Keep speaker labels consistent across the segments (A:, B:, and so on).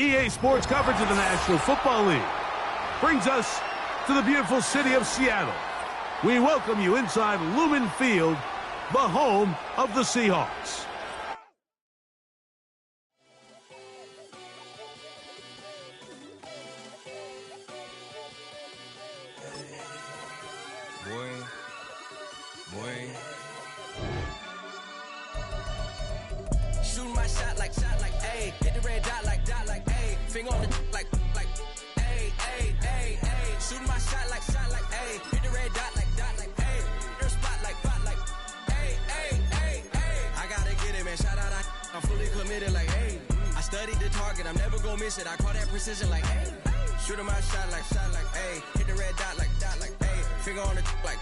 A: EA Sports coverage of the National Football League brings us to the beautiful city of Seattle. We welcome you inside Lumen Field, the home of the Seahawks.
B: Shooting my shot like, ayy. Hit the red dot like, ayy. Finger on the like, ayy, ayy, ayy, ayy. Shooting my shot like, ayy. Hit the red dot like, ayy. Your spot like, ayy, ayy, ayy, ayy. I gotta get it, man. Shout out, I'm fully committed like, ayy. I studied the target, I'm never gonna miss it. I call that precision like, ayy. Shooting my shot like, ayy. Hit the red dot like, ayy. Finger on the like.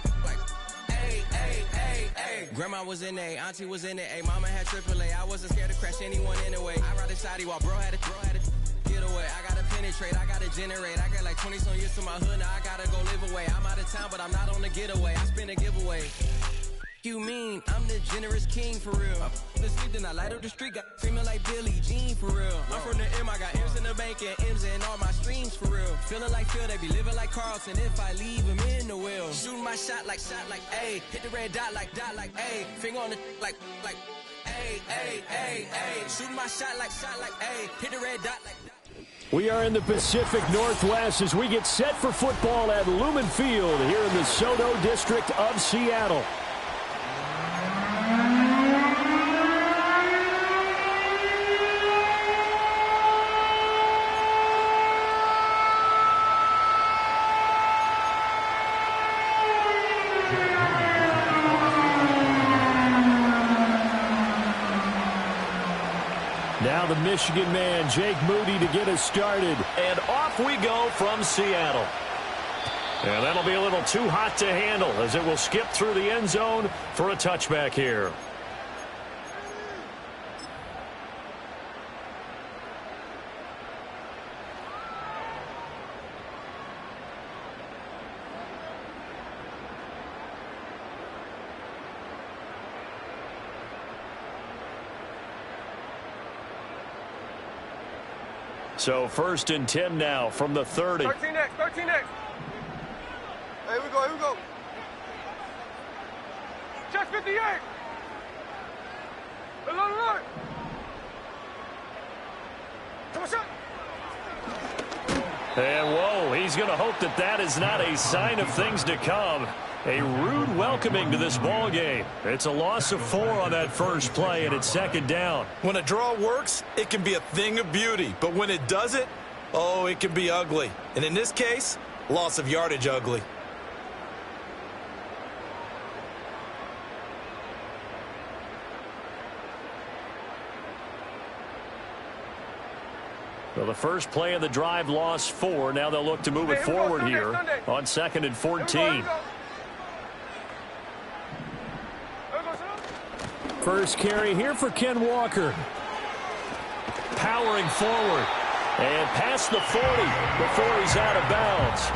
B: Ay, ay, ay, ay. Grandma was in A, auntie was in it, ay. Mama had AAA. I wasn't scared to crash anyone anyway. I ride a shoddy while bro had to get away. I gotta penetrate, I gotta generate. I got like 20 some years to my hood, now I gotta go live away. I'm out of town, but I'm not on the getaway. I spin a giveaway. You mean I'm the generous king for real? I the sleep, then I light up the street, got screaming like Billie Jean for real. I'm from the M, I got M's in the bank and M's in all my streams for real. Feeling like Phil, they be living like Carlton if I leave him in the wheel. Shooting my shot like, ayy. Hit the red dot like, ayy. Finger on the like, ayy, ayy, ayy, ayy. Shooting my shot like, ayy. Hit the red dot like.
C: We are in the Pacific Northwest as we get set for football at Lumen Field here in the Soto district of Seattle. Now the Michigan man, Jake Moody, to get us started. And off we go from Seattle. And that'll be a little too hot to handle as it will skip through the end zone for a touchback here. So 1st and 10 now from the 30.
D: 13 next. Hey, here we go. Chest 58. Alert. Come on, shot.
C: And whoa, he's going to hope that that is not a sign of things to come. A rude welcoming to this ball game. It's a loss of 4 on that first play, and it's 2nd down.
E: When a draw works, it can be a thing of beauty. But when it doesn't, oh, it can be ugly. And in this case, loss of yardage ugly.
C: Well, the first play of the drive lost 4. Now they'll look to move it forward here on 2nd and 14. First carry here for Ken Walker. Powering forward. And past the 40 before he's out of bounds.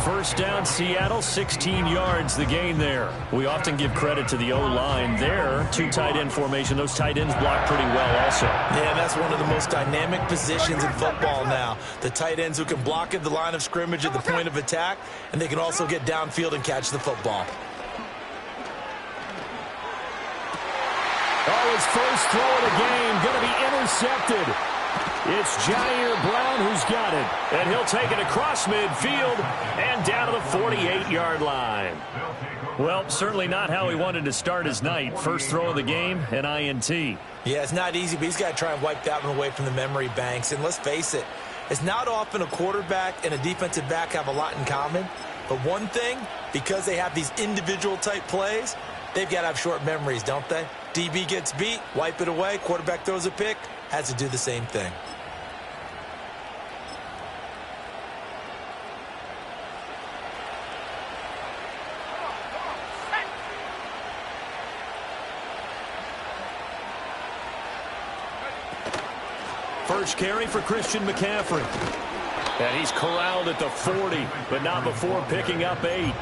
C: First down, Seattle, 16 yards the gain there. We often give credit to the O-line there. 2 tight end formation. Those tight ends block pretty well also.
E: Yeah, that's one of the most dynamic positions in football now. The tight ends who can block at the line of scrimmage at the point of attack, and they can also get downfield and catch the football.
C: Oh, his first throw of the game going to be intercepted. It's Jair Brown who's got it. And he'll take it across midfield and down to the 48-yard line. Well, certainly not how he wanted to start his night. First throw of the game, an INT.
E: Yeah, it's not easy, but he's got to try and wipe that one away from the memory banks. And let's face it, it's not often a quarterback and a defensive back have a lot in common. But one thing, because they have these individual type plays, they've got to have short memories, don't they? DB gets beat, wipe it away, quarterback throws a pick, has to do the same thing.
C: First carry for Christian McCaffrey. And he's corralled at the 40, but not before picking up 8.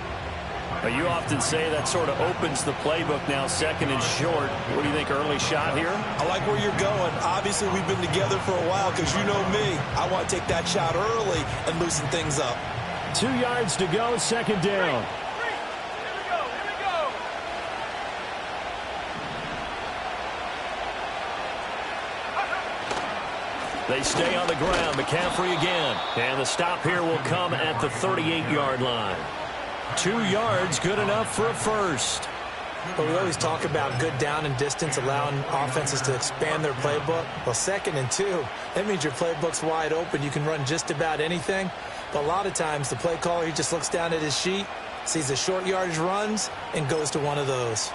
C: But you often say that sort of opens the playbook now, second and short. What do you think, early shot here?
E: I like where you're going. Obviously, we've been together for a while because you know me. I want to take that shot early and loosen things up.
C: 2 yards to go, second down. They stay on the ground. McCaffrey again. And the stop here will come at the 38-yard line. 2 yards, good enough for a first.
E: But we always talk about good down and distance, allowing offenses to expand their playbook. Well, 2nd and 2, that means your playbook's wide open. You can run just about anything. But a lot of times, the play caller, he just looks down at his sheet, sees the short yardage runs, and goes to one of those.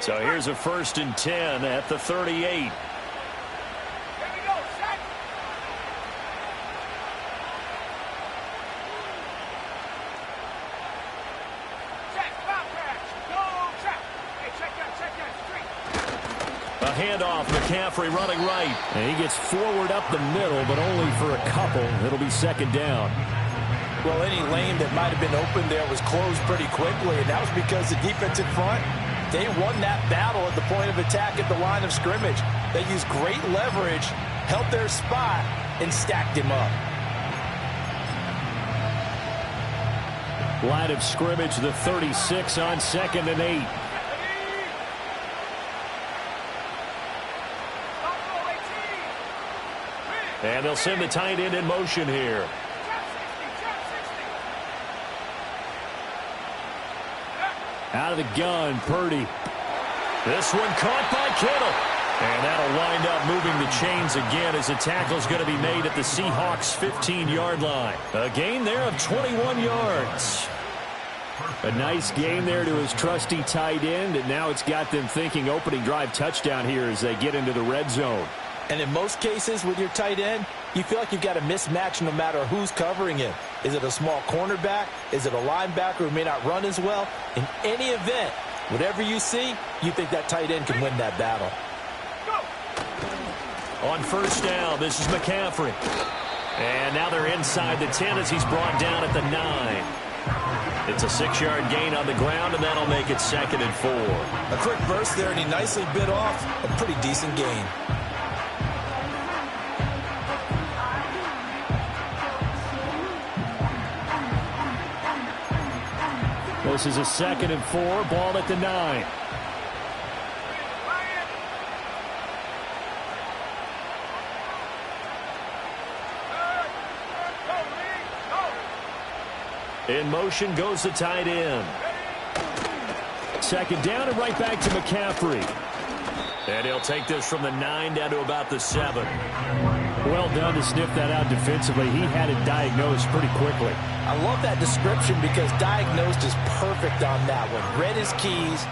C: So here's a 1st and 10 at the 38. Handoff, McCaffrey running right. And he gets forward up the middle, but only for a couple. It'll be second down.
E: Well, any lane that might have been open there was closed pretty quickly, and that was because the defensive front, they won that battle at the point of attack at the line of scrimmage. They used great leverage, held their spot, and stacked him up.
C: Line of scrimmage, the 36 on 2nd and 8. And they'll send the tight end in motion here. Out of the gun, Purdy. This one caught by Kittle. And that'll wind up moving the chains again as the tackle's going to be made at the Seahawks' 15-yard line. A gain there of 21 yards. A nice gain there to his trusty tight end, and now it's got them thinking opening drive touchdown here as they get into the red zone.
E: And in most cases with your tight end, you feel like you've got a mismatch no matter who's covering him. Is it a small cornerback? Is it a linebacker who may not run as well? In any event, whatever you see, you think that tight end can win that battle.
C: On 1st down, this is McCaffrey. And now they're inside the 10 as he's brought down at the 9. It's a 6-yard gain on the ground, and that'll make it 2nd and 4.
E: A quick burst there, and he nicely bit off a pretty decent gain.
C: This is a 2nd and 4, ball at the 9. In motion goes the tight end. 2nd down and right back to McCaffrey. And he'll take this from the 9 down to about the 7. Well done to sniff that out defensively. He had it diagnosed pretty quickly.
E: I love that description because diagnosed is perfect on that one. Read his keys,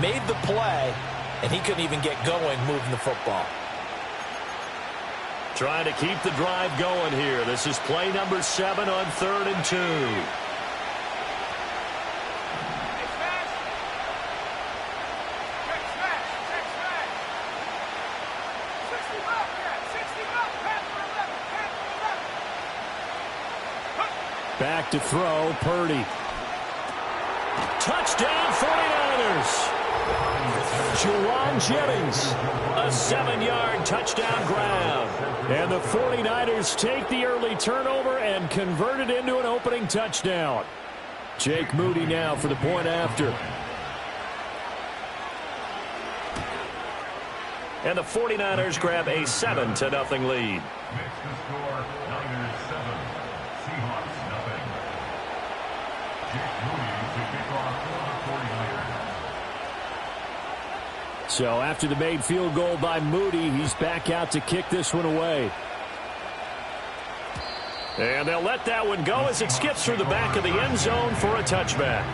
E: made the play, and he couldn't even get going moving the football.
C: Trying to keep the drive going here. This is play number 7 on 3rd and 2. Back to throw, Purdy. Touchdown, 49ers. Juwan Jennings, a 7-yard touchdown grab. And the 49ers take the early turnover and convert it into an opening touchdown. Jake Moody now for the point after. And the 49ers grab a 7-0 lead. So after the made field goal by Moody, he's back out to kick this one away. And they'll let that one go as it skips through the back of the end zone for a touchback.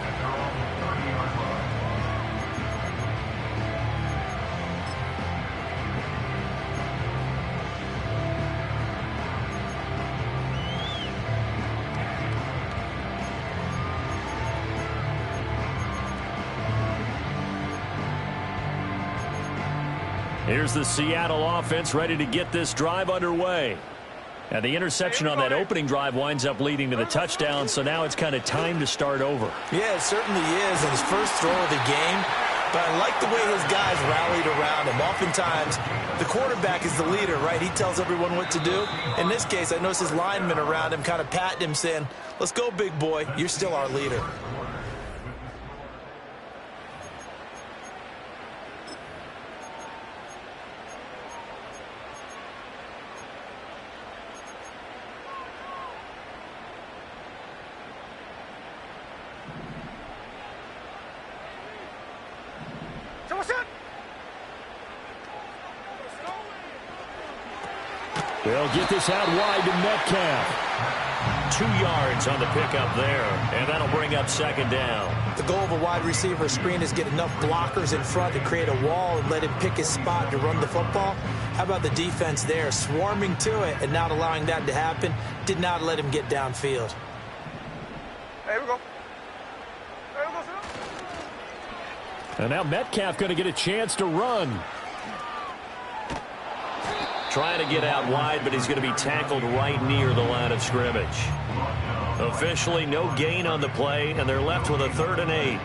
C: Here's the Seattle offense ready to get this drive underway. And the interception on that opening drive winds up leading to the touchdown, so now it's kind of time to start over.
E: Yeah, it certainly is, and his first throw of the game. But I like the way his guys rallied around him. Oftentimes, the quarterback is the leader, right? He tells everyone what to do. In this case, I noticed his linemen around him kind of patting him, saying, let's go, big boy. You're still our leader.
C: They'll get this out wide to Metcalf. 2 yards on the pickup there, and that'll bring up second down.
E: The goal of a wide receiver screen is get enough blockers in front to create a wall and let him pick his spot to run the football. How about the defense there, swarming to it and not allowing that to happen? Did not let him get downfield.
D: Here we go.
C: And now Metcalf going to get a chance to run. Trying to get out wide, but he's going to be tackled right near the line of scrimmage. Officially, no gain on the play, and they're left with a 3rd and 8.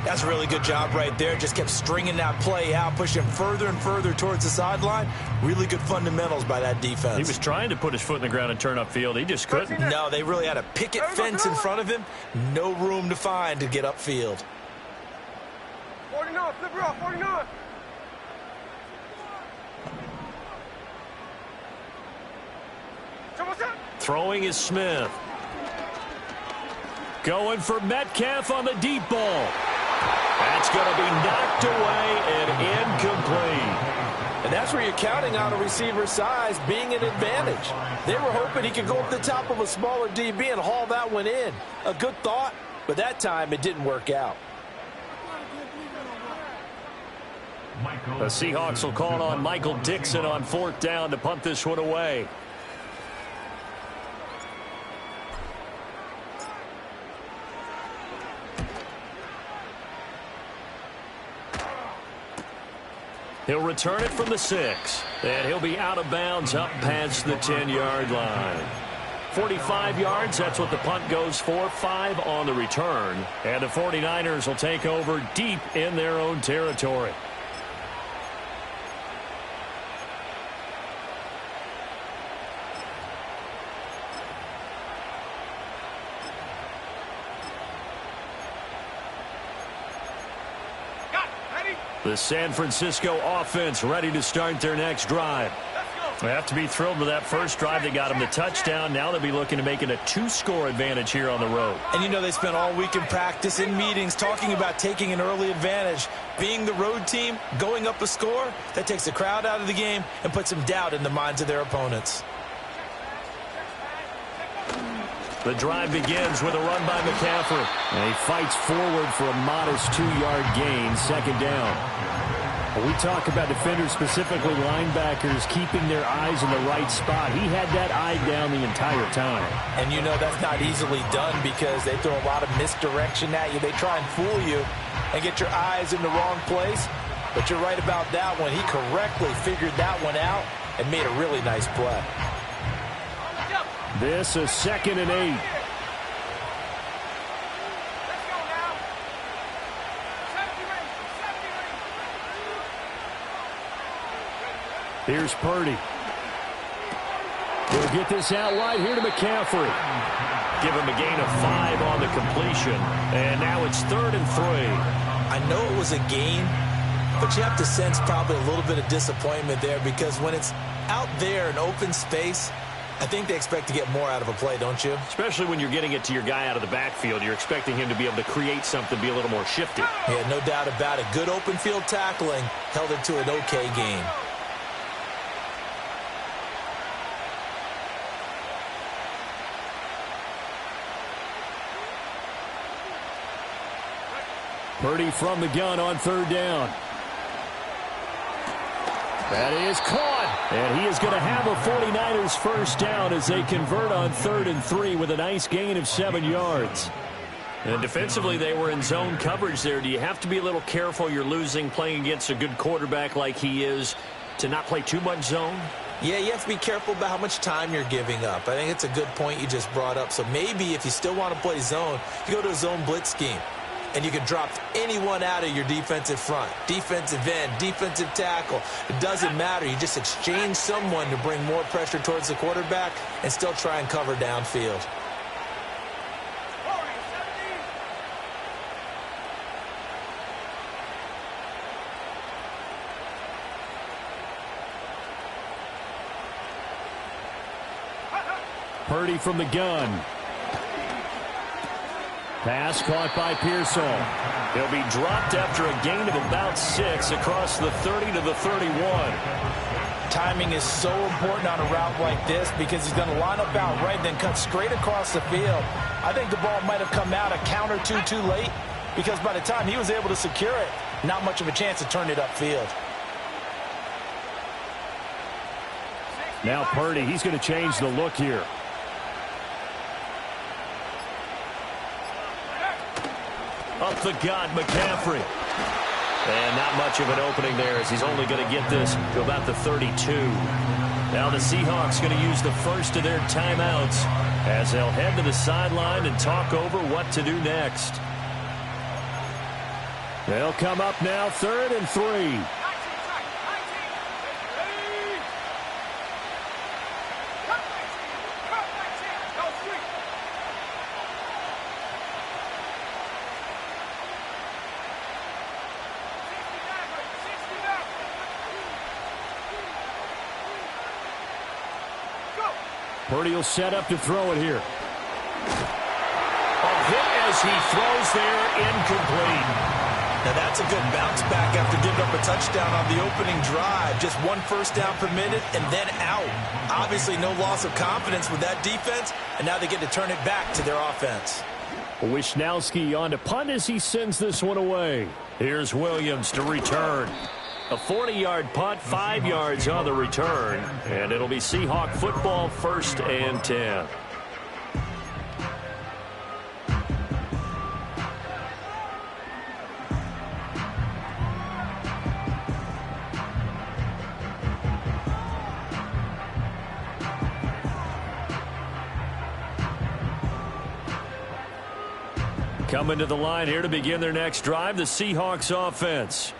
E: That's a really good job right there. Just kept stringing that play out, pushing him further and further towards the sideline. Really good fundamentals by that defense.
C: He was trying to put his foot in the ground and turn upfield. He just couldn't.
E: No, they really had a picket fence in front of him. No room to find to get upfield.
D: 49, flip her off, 49.
C: Throwing is Smith. Going for Metcalf on the deep ball. That's going to be knocked away and incomplete.
E: And that's where you're counting on a receiver's size being an advantage. They were hoping he could go up the top of a smaller DB and haul that one in. A good thought, but that time it didn't work out.
C: The Seahawks will call on Michael Dixon on 4th down to punt this one away. He'll return it from the 6, and he'll be out of bounds up past the 10-yard line. 45 yards, that's what the punt goes for. 5 on the return, and the 49ers will take over deep in their own territory. The San Francisco offense ready to start their next drive. They have to be thrilled with that first drive. They got them the touchdown. Now they'll be looking to make it a 2-score advantage here on the road.
E: And you know they spent all week in practice, in meetings, talking about taking an early advantage. Being the road team, going up a score, that takes the crowd out of the game and puts some doubt in the minds of their opponents.
C: The drive begins with a run by McCaffrey. And he fights forward for a modest 2-yard gain, second down. We talk about defenders, specifically linebackers, keeping their eyes in the right spot. He had that eye down the entire time.
E: And you know that's not easily done because they throw a lot of misdirection at you. They try and fool you and get your eyes in the wrong place. But you're right about that one. He correctly figured that one out and made a really nice play.
C: This is 2nd and 8. Here's Purdy. He'll get this out wide here to McCaffrey. Give him a gain of 5 on the completion. And now it's 3rd and 3.
E: I know it was a gain, but you have to sense probably a little bit of disappointment there because when it's out there in open space, I think they expect to get more out of a play, don't you?
C: Especially when you're getting it to your guy out of the backfield. You're expecting him to be able to create something, be a little more shifty.
E: Yeah, no doubt about it. Good open field tackling held it to an okay gain.
C: Purdy from the gun on 3rd down. That is caught. And he is going to have a 49ers first down as they convert on 3rd and 3 with a nice gain of 7 yards. And defensively, they were in zone coverage there. Do you have to be a little careful? You're losing, playing against a good quarterback like he is, to not play too much zone?
E: Yeah, you have to be careful about how much time you're giving up. I think it's a good point you just brought up. So maybe if you still want to play zone, you go to a zone blitz scheme. And you can drop anyone out of your defensive front. Defensive end, defensive tackle. It doesn't matter. You just exchange someone to bring more pressure towards the quarterback and still try and cover downfield.
C: Purdy from the gun. Pass caught by Pearsall. He'll be dropped after a gain of about 6 across the 30 to the 31.
E: Timing is so important on a route like this because he's going to line up out right, then cut straight across the field. I think the ball might have come out a count or two too late because by the time he was able to secure it, not much of a chance to turn it upfield.
C: Now Purdy, he's going to change the look here. Up the gut, McCaffrey. And not much of an opening there as he's only going to get this to about the 32. Now the Seahawks going to use the first of their timeouts as they'll head to the sideline and talk over what to do next. They'll come up now 3rd and 3. Purdy will set up to throw it here. A hit as he throws there, incomplete.
E: Now that's a good bounce back after giving up a touchdown on the opening drive. Just 1 first down per minute and then out. Obviously no loss of confidence with that defense, and now they get to turn it back to their offense.
C: Wisnowski on to punt as he sends this one away. Here's Williams to return. A 40-yard punt, 5 yards on the return, and it'll be Seahawk football 1st and 10. Coming to the line here to begin their next drive, the Seahawks offense.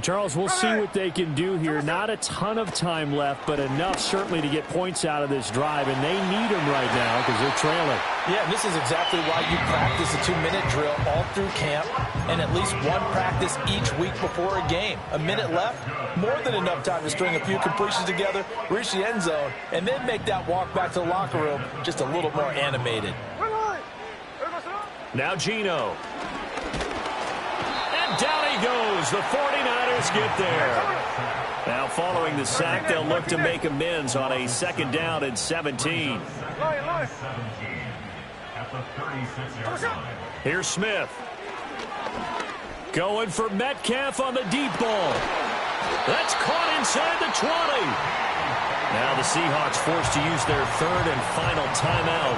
C: Charles, we'll see what they can do here. Not a ton of time left, but enough certainly to get points out of this drive, and they need them right now because they're trailing.
E: Yeah, this is exactly why you practice a 2-minute drill all through camp and at least one practice each week before a game. A minute left, more than enough time to string a few completions together, reach the end zone, and then make that walk back to the locker room just a little more animated.
C: Now Geno. Down he goes. The 49ers get there. Now following the sack, they'll look to make amends on a 2nd down and 17. Here's Smith. Going for Metcalf on the deep ball. That's caught inside the 20. Now the Seahawks forced to use their 3rd and final timeout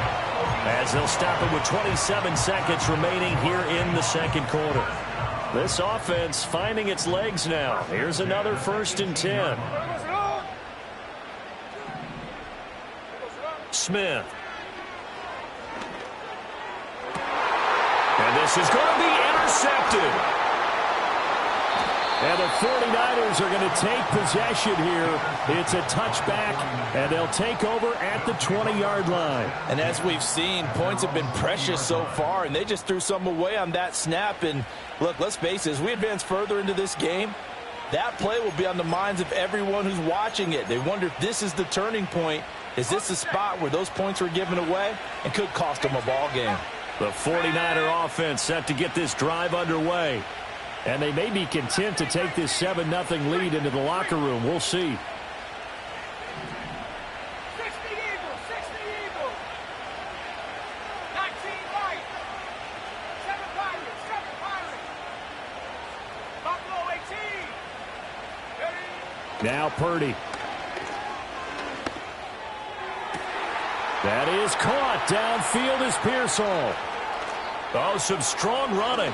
C: as they'll stop it with 27 seconds remaining here in the 2nd quarter. This offense finding its legs now. Here's another 1st and 10. Smith. And this is going to be intercepted. And the 49ers are going to take possession here. It's a touchback, and they'll take over at the 20-yard line.
E: And as we've seen, points have been precious so far, and they just threw some away on that snap. And look, let's face it, as we advance further into this game, that play will be on the minds of everyone who's watching it. They wonder if this is the turning point. Is this the spot where those points were given away and could cost them a ball game?
C: The 49er offense set to get this drive underway. And they may be content to take this 7-0 lead into the locker room. We'll see. Now Purdy. That is caught. Downfield is Pearsall. Oh, some strong running.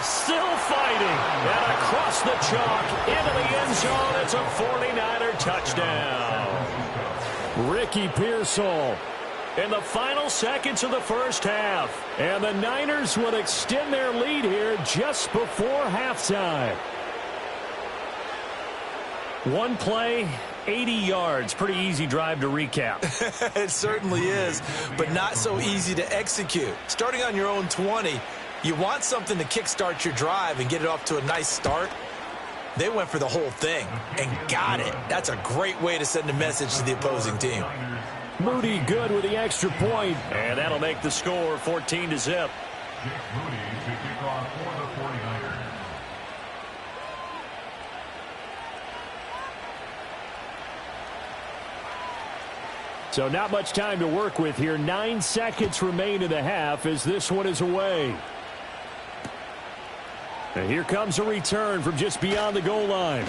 C: Still fighting. And across the chalk into the end zone. It's a 49er touchdown. Ricky Pearsall. In the final seconds of the first half. And the Niners will extend their lead here just before halftime. One play, 80 yards. Pretty easy drive to recap.
E: It certainly is, but not so easy to execute. Starting on your own 20, you want something to kickstart your drive and get it off to a nice start. They went for the whole thing and got it. That's a great way to send a message to the opposing team.
C: Moody good with the extra point, and that'll make the score 14-0. So not much time to work with here. 9 seconds remain in the half as this one is away. And here comes a return from just beyond the goal line.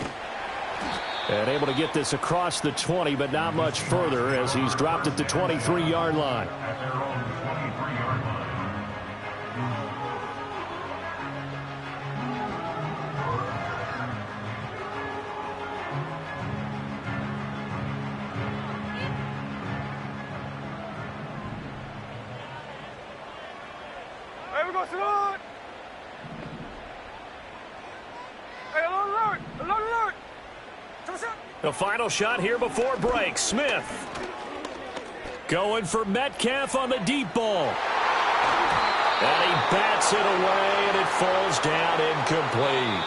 C: And able to get this across the 20, but not much further as he's dropped at the 23-yard line.
D: Hey, we go salute. Hey, alert, alert.
C: The final shot here before break. Smith going for Metcalf on the deep ball. And he bats it away, and it falls down incomplete.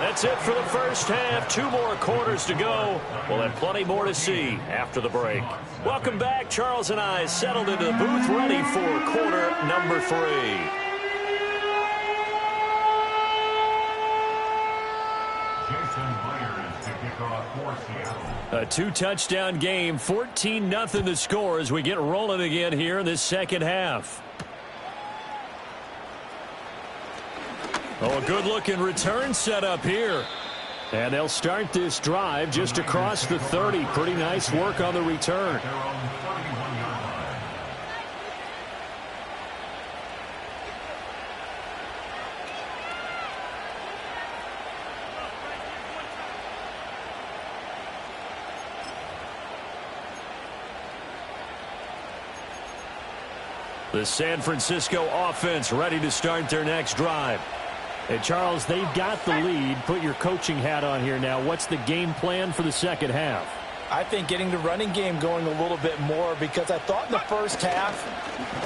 C: That's it for the first half. 2 more quarters to go. We'll have plenty more to see after the break. Welcome back. Charles and I settled into the booth ready for quarter number 3. A 2-touchdown game, 14-0 the score as we get rolling again here in this second half. Oh, a good-looking return set up here. And they'll start this drive just across the 30. Pretty nice work on the return. The San Francisco offense ready to start their next drive. And Charles, they've got the lead. Put your coaching hat on here now. What's the game plan for the second half?
E: I think getting the running game going a little bit more, because I thought in the first half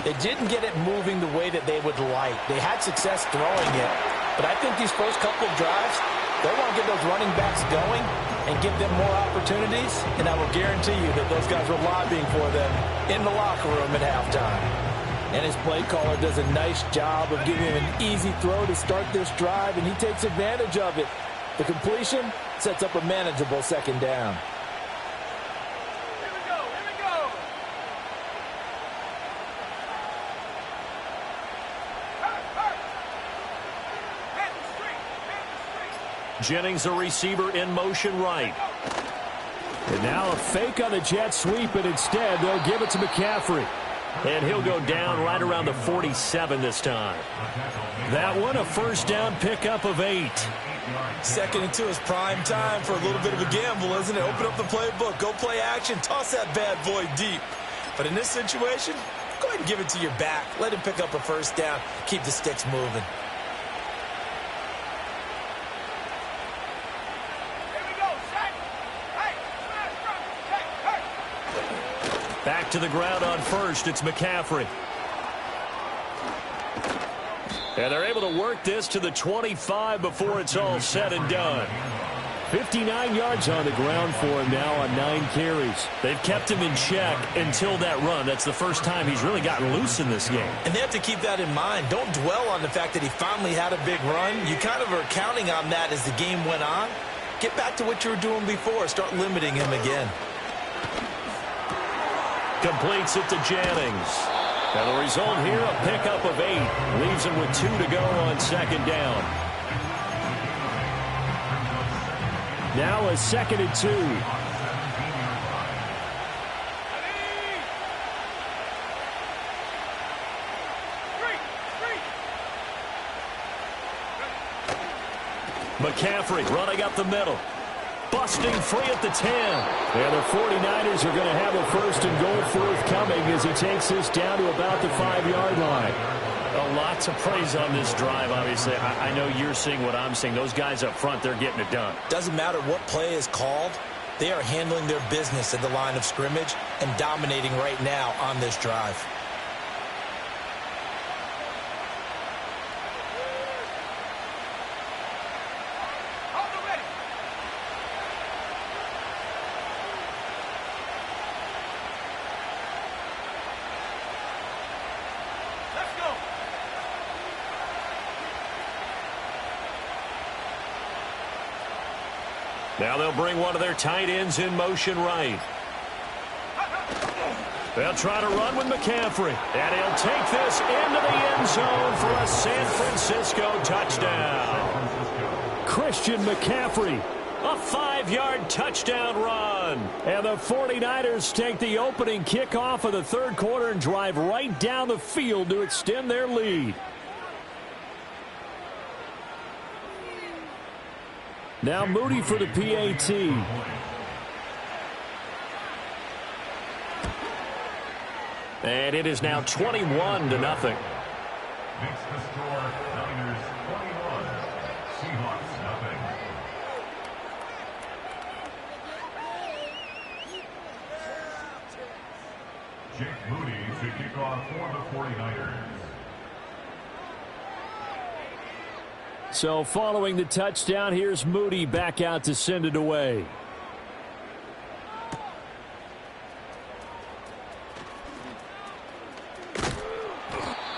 E: they didn't get it moving the way that they would like. They had success throwing it, but I think these first couple of drives, they want to get those running backs going and give them more opportunities, and I will guarantee you that those guys were lobbying for them in the locker room at halftime. And his play caller does a nice job of giving him an easy throw to start this drive, and he takes advantage of it. The completion sets up a manageable second down.
D: Here we go. Hit the street.
C: Jennings, a receiver in motion right. And now a fake on the jet sweep, and instead they'll give it to McCaffrey. And he'll go down right around the 47 this time. That one, a first down pickup of 8.
E: Second and 2 is prime time for a little bit of a gamble, isn't it? Open up the playbook, go play action, toss that bad boy deep. But in this situation, go ahead and give it to your back. Let him pick up a first down. Keep the sticks moving.
C: Back to the ground on first. It's McCaffrey. And they're able to work this to the 25 before it's all said and done. 59 yards on the ground for him now on 9 carries. They've kept him in check until that run. That's the first time he's really gotten loose in this game.
E: And they have to keep that in mind. Don't dwell on the fact that he finally had a big run. You kind of are counting on that as the game went on. Get back to what you were doing before. Start limiting him again.
C: Completes it to Jennings. And the result here, a pickup of 8. Leaves him with 2 to go on second down. Now a 2nd and 2. McCaffrey running up the middle. busting free at the 10. And the 49ers are going to have a first and goal forthcoming as he takes this down to about the 5-yard line.
F: A lot to praise on this drive, obviously. I know you're seeing what I'm seeing. Those guys up front, they're getting it done.
E: Doesn't matter what play is called. They are handling their business at the line of scrimmage and dominating right now on this drive.
C: Now they'll bring one of their tight ends in motion right. They'll try to run with McCaffrey. And he'll take this into the end zone for a San Francisco touchdown. Christian McCaffrey, a 5-yard touchdown run. And the 49ers take the opening kickoff of the third quarter and drive right down the field to extend their lead. Now Moody for the PAT. And it is now 21-0.
G: Makes the score Niners 21, Seahawks nothing. Jake Moody to kick off for the 49ers.
C: So following the touchdown, here's Moody back out to send it away.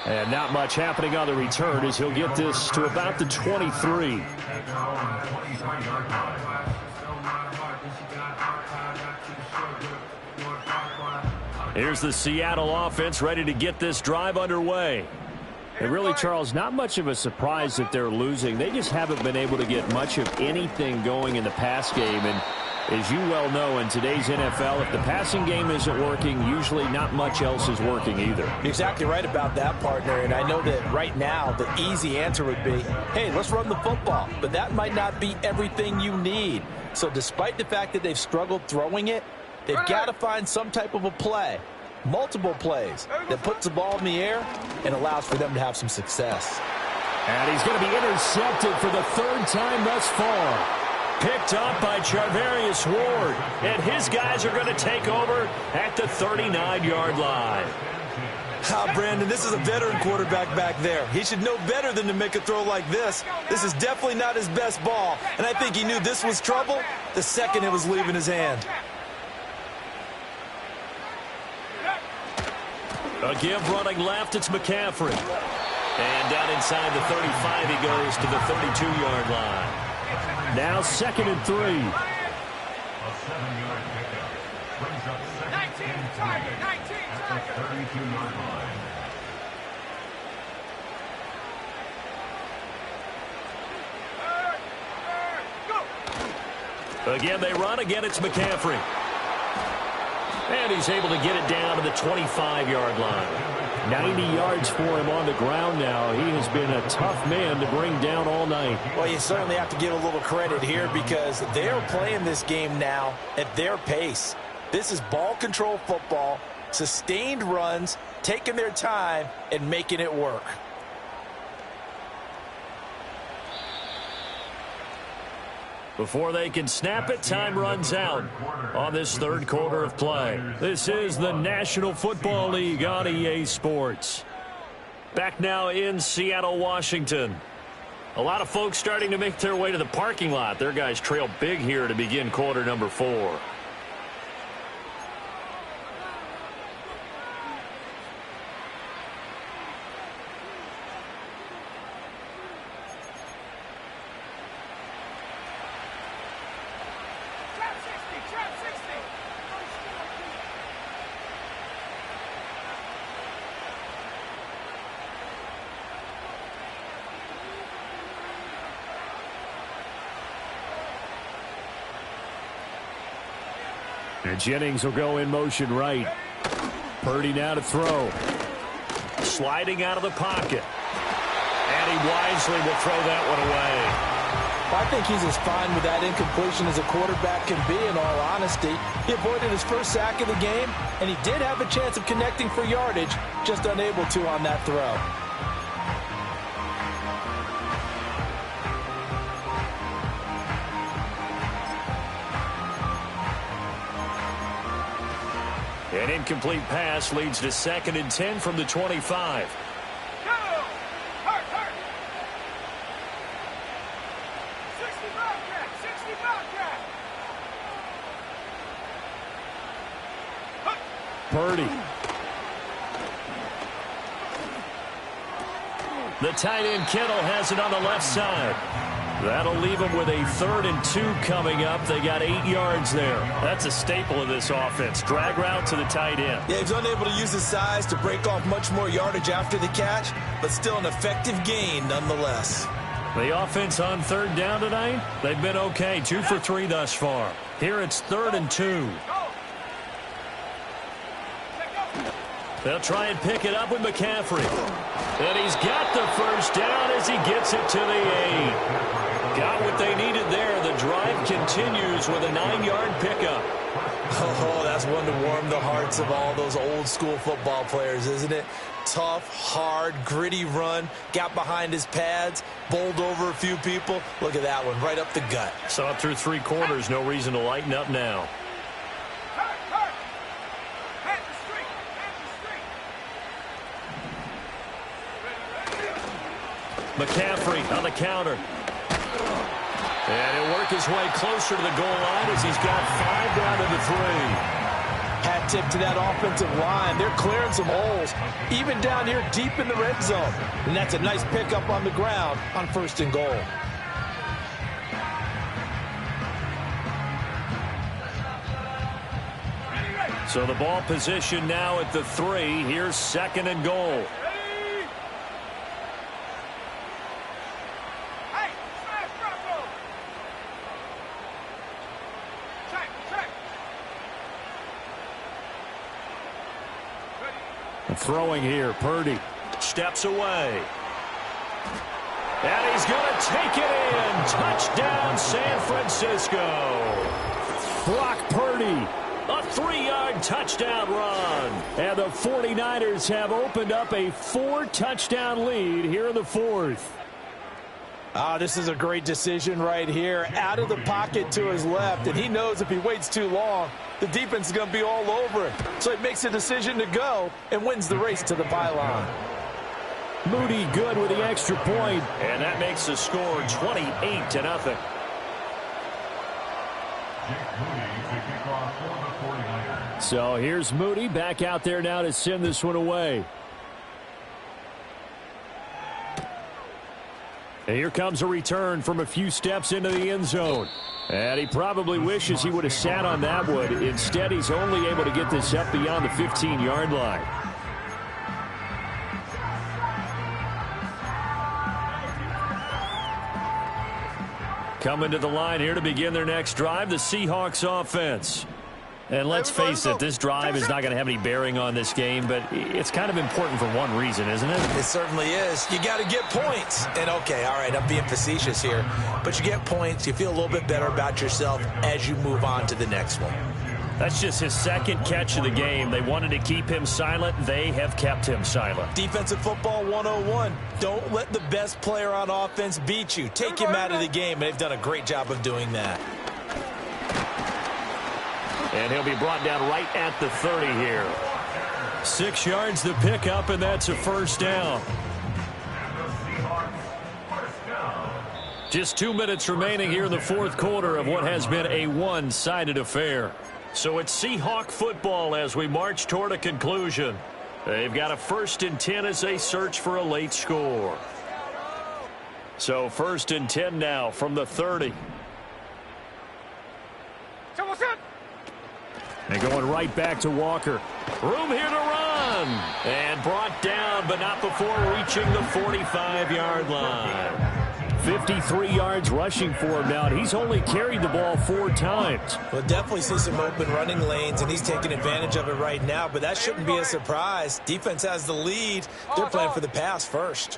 C: And not much happening on the return as he'll get this to about the 23. Here's the Seattle offense ready to get this drive underway. And really, Charles, not much of a surprise that they're losing. They just haven't been able to get much of anything going in the pass game. And as you well know, in today's NFL, if the passing game isn't working, usually not much else is working either.
E: You're exactly right about that, partner. And I know that right now the easy answer would be, hey, let's run the football. But that might not be everything you need. So despite the fact that they've struggled throwing it, they've got to find some type of a play. Multiple plays that puts the ball in the air and allows for them to have some success.
C: And he's going to be intercepted for the third time thus far. Picked up by Charvarius Ward. And his guys are going to take over at the 39-yard line.
E: Brandon, this is a veteran quarterback back there. He should know better than to make a throw like this. This is definitely not his best ball. And I think he knew this was trouble the second it was leaving his hand.
C: A give running left, it's McCaffrey. And down inside the 35, he goes to the 32-yard line. Now 2nd and 3.
G: A 7-yard pickup brings up 2nd and 3 at the 32-yard line.
C: Again, they run. Again, it's McCaffrey. And he's able to get it down to the 25-yard line. 90 yards for him on the ground now. He has been a tough man to bring down all night.
E: Well, you certainly have to give a little credit here because they're playing this game now at their pace. This is ball control football, sustained runs, taking their time, and making it work.
C: Before they can snap it, time runs out on this third quarter of play. This is the National Football League on EA Sports. Back now in Seattle, Washington. A lot of folks starting to make their way to the parking lot. Their guys trail big here to begin quarter number 4. And Jennings will go in motion right. Purdy now to throw. Sliding out of the pocket. And he wisely will throw that one away.
E: I think he's as fine with that incompletion as a quarterback can be, in all honesty. He avoided his first sack of the game, and he did have a chance of connecting for yardage, just unable to on that throw.
C: An incomplete pass leads to 2nd and 10 from the 25.
F: Purdy.
C: The tight end Kittle has it on the left side. That'll leave them with a 3rd and 2 coming up. They got 8 yards there.
F: That's a staple of this offense. Drag route to the tight end.
E: Yeah, he's unable to use his size to break off much more yardage after the catch, but still an effective gain nonetheless.
C: The offense on 3rd down tonight, they've been okay. 2 for 3 thus far. Here it's 3rd and 2. They'll try and pick it up with McCaffrey. And he's got the first down as he gets it to the 8. Got what they needed there. The drive continues with a 9-yard pickup.
E: Oh, that's one to warm the hearts of all those old-school football players, isn't it? Tough, hard, gritty run. Got behind his pads, bowled over a few people. Look at that one, right up the gut.
C: Saw it through 3 quarters. No reason to lighten up now. McCaffrey on the counter. And he'll work his way closer to the goal line as he's got 5 down to the 3.
E: Hat tip to that offensive line. They're clearing some holes, even down here deep in the red zone. And that's a nice pickup on the ground on 1st and goal.
C: So the ball position now at the 3. Here's 2nd and goal. Throwing here, Purdy steps away. And he's going to take it in. Touchdown, San Francisco. Brock Purdy, a 3-yard touchdown run. And the 49ers have opened up a 4-touchdown lead here in the 4th.
E: This is a great decision right here. Out of the pocket to his left, and he knows if he waits too long, the defense is going to be all over it. So he makes a decision to go and wins the race to the pylon.
C: Moody good with the extra point, and that makes the score 28-0. So here's Moody back out there now to send this one away. And here comes a return from a few steps into the end zone. And he probably wishes he would have sat on that one. Instead, he's only able to get this up beyond the 15-yard line. Coming to the line here to begin their next drive, the Seahawks offense. And let's face it, this drive is not going to have any bearing on this game, but it's kind of important for one reason, isn't it?
E: It certainly is. You got to get points. And, okay, all right, I'm being facetious here. But you get points, you feel a little bit better about yourself as you move on to the next one.
C: That's just his 2nd catch of the game. They wanted to keep him silent. They have kept him silent.
E: Defensive football 101. Don't let the best player on offense beat you. Take him out of the game, and they've done a great job of doing that.
C: And he'll be brought down right at the 30 here. 6 yards to pick up, and that's a 1st down. Just 2 minutes remaining here in the 4th quarter of what has been a one-sided affair. So it's Seahawk football as we march toward a conclusion. They've got a 1st and 10 as they search for a late score. So 1st and 10 now from the 30. And going right back to Walker. Room here to run. And brought down, but not before reaching the 45-yard line. 53 yards rushing for him now, and he's only carried the ball 4 times.
E: We'll definitely see some open running lanes, and he's taking advantage of it right now, but that shouldn't be a surprise. Defense has the lead. They're playing for the pass first.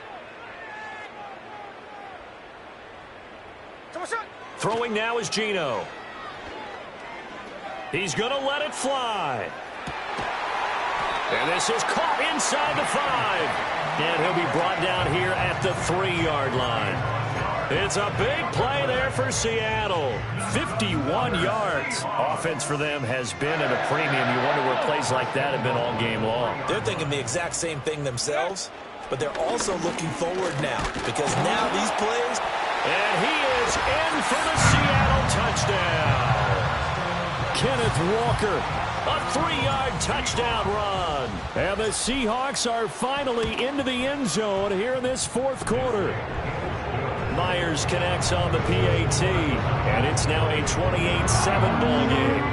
C: Throwing now is Geno. He's going to let it fly. And this is caught inside the 5. And he'll be brought down here at the 3-yard line. It's a big play there for Seattle. 51 yards. Offense for them has been at a premium. You wonder where plays like that have been all game long.
E: They're thinking the exact same thing themselves, but they're also looking forward now because now these plays.
C: And he is in for the Seattle touchdown. Kenneth Walker, a 3-yard touchdown run. And the Seahawks are finally into the end zone here in this 4th quarter. Myers connects on the PAT, and it's now a 28-7 ball game.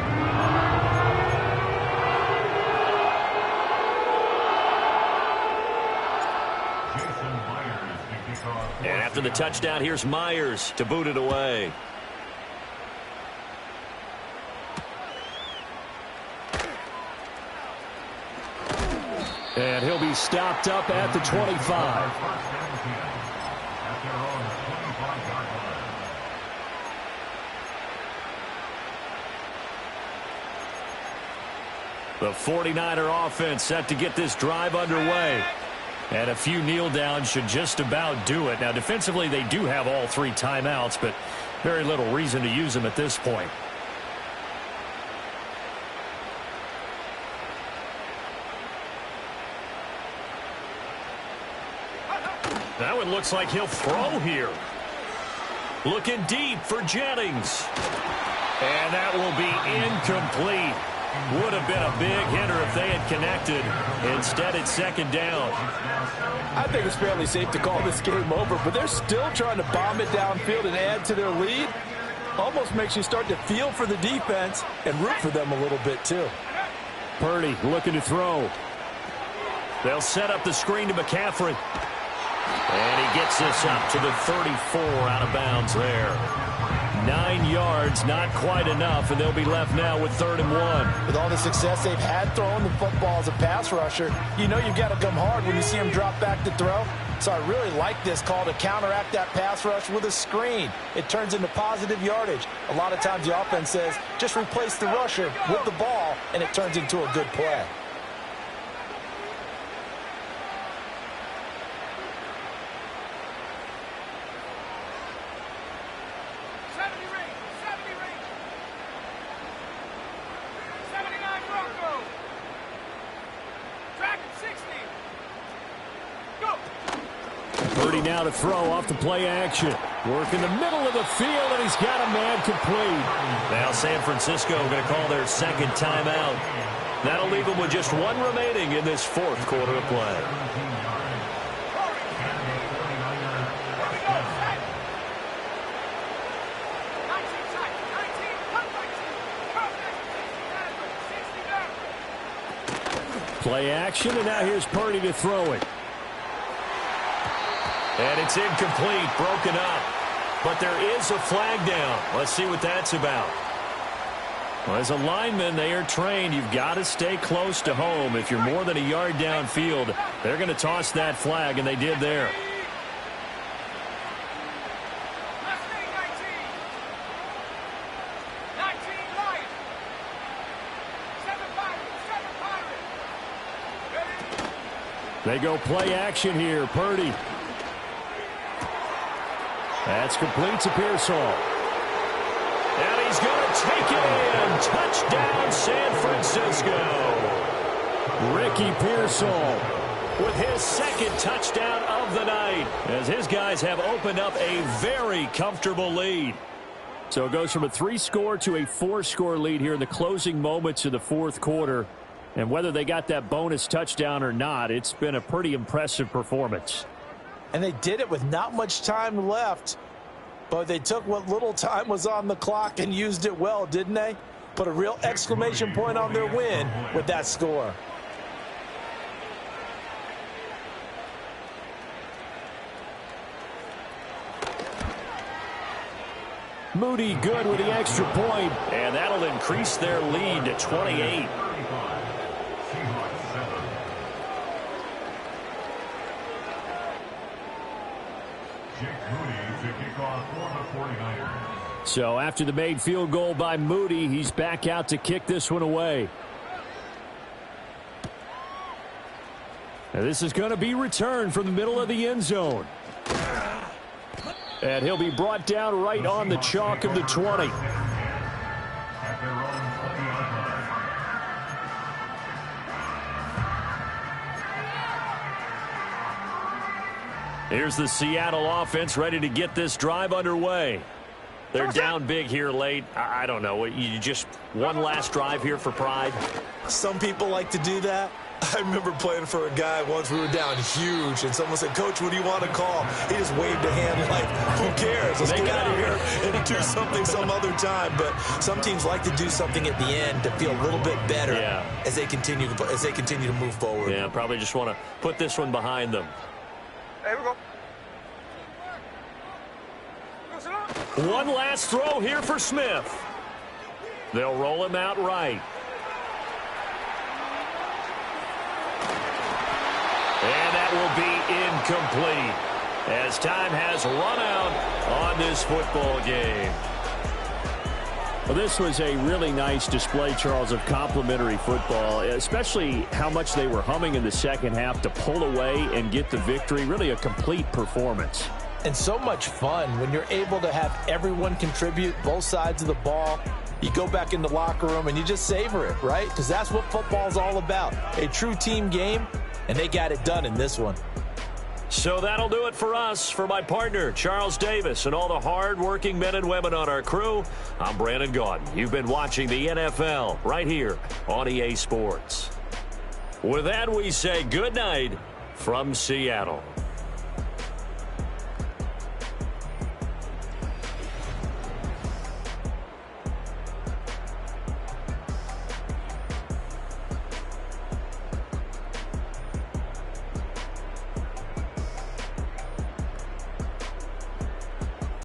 C: And after the touchdown, here's Myers to boot it away. And he'll be stopped up at the 25. The 49er offense set to get this drive underway. And a few kneel downs should just about do it. Now, defensively, they do have all 3 timeouts, but very little reason to use them at this point. That one looks like he'll throw here. Looking deep for Jennings. And that will be incomplete. Would have been a big hitter if they had connected. Instead, it's 2nd down.
E: I think it's fairly safe to call this game over, but they're still trying to bomb it downfield and add to their lead. Almost makes you start to feel for the defense and root for them a little bit, too.
C: Purdy looking to throw. They'll set up the screen to McCaffrey. And he gets this up to the 34 out of bounds there. 9 yards, not quite enough, and they'll be left now with 3rd and 1.
E: With all the success they've had throwing the football as a pass rusher, you know you've got to come hard when you see him drop back to throw. So I really like this call to counteract that pass rush with a screen. It turns into positive yardage. A lot of times the offense says, just replace the rusher with the ball, and it turns into a good play.
C: Now to throw off the play action. Work in the middle of the field, and he's got a man complete. Now San Francisco going to call their 2nd timeout. That'll leave them with just 1 remaining in this 4th quarter of play. Play action, and now here's Purdy to throw it. And it's incomplete, broken up. But there is a flag down. Let's see what that's about. Well, as a lineman, they are trained. You've got to stay close to home. If you're more than a yard downfield, they're going to toss that flag, and they did there. They go play action here. Purdy. That's complete to Pearsall. And he's going to take it in. Touchdown, San Francisco. Ricky Pearsall with his 2nd touchdown of the night, as his guys have opened up a very comfortable lead. So it goes from a 3-score to a 4-score lead here in the closing moments of the 4th quarter. And whether they got that bonus touchdown or not, it's been a pretty impressive performance.
E: And they did it with not much time left, but they took what little time was on the clock and used it well, didn't they? Put a real exclamation point on their win with that score.
C: Moody good with the extra point, and that'll increase their lead to 28. So after the made field goal by Moody, he's back out to kick this one away. And this is going to be returned from the middle of the end zone. And he'll be brought down right on the chalk of the 20. Here's the Seattle offense ready to get this drive underway. They're down big here late. I don't know. You just one last drive here for pride?
E: Some people like to do that. I remember playing for a guy once. We were down huge, and someone said, "Coach, what do you want to call?" He just waved a hand like, "Who cares? Let's get out of here and do something some other time." But some teams like to do something at the end to feel a little bit better as they continue to move forward.
C: Yeah, probably just want to put this one behind them.
D: Hey, we go.
C: One last throw here for Smith. They'll roll him out right. And that will be incomplete as time has run out on this football game. Well, this was a really nice display, Charles, of complimentary football, especially how much they were humming in the second half to pull away and get the victory. Really a complete performance.
E: And so much fun when you're able to have everyone contribute, both sides of the ball. You go back in the locker room and you just savor it, right? Because that's what football's all about. A true team game, and they got it done in this one.
C: So that'll do it for us. For my partner, Charles Davis, and all the hard-working men and women on our crew, I'm Brandon Gaudin. You've been watching the NFL right here on EA Sports. With that, we say good night from Seattle.